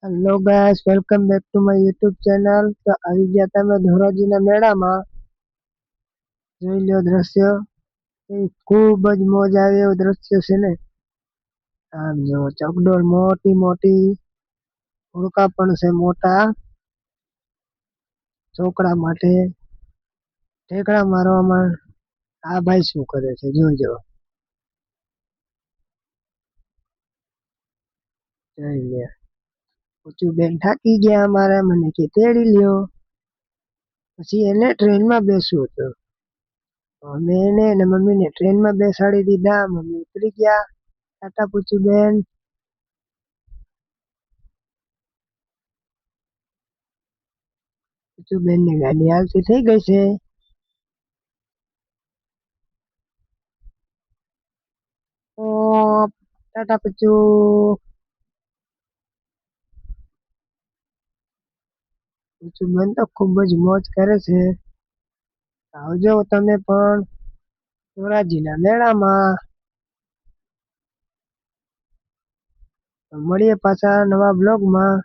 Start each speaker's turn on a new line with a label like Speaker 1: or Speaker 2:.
Speaker 1: Hello guys, welcome back to my YouTube channel. તો આવી ગયા તમે ધોરાજીના મેળામાં. જોઈ લ્યો દ્રશ્ય. એ ખૂબ જ મોજ આવે એવું દ્રશ્ય છે ને. આમ જો ચકડોળ મોટી મોટી, હોડકા પણ છે મોટા છોકરા માટે. ઠેકડા મારવામાં. આ ભાઈ શું કરે છે જોજો. જોઈ લે. પૂછું બેન થાકી ગયા અમારે, મને કે તેડી લ્યો. પછી એને ટ્રેનમાં બેસવું હતું. અમે એને ને મમ્મીને ટ્રેનમાં બેસાડી દીધા. મમ્મી ઉતરી ગયા. ટાટા પૂછું બેન. પૂછું બેન ની ગાડી હાલતી થઈ ગઈ છે. ઓ ટાટા પૂછું. પૂછું બેન તો ખૂબ જ મોજ કરે છે. આવજો તમે પણ ધોરાજીના મેળામાં. મળીએ પાછા નવા બ્લોગમાં.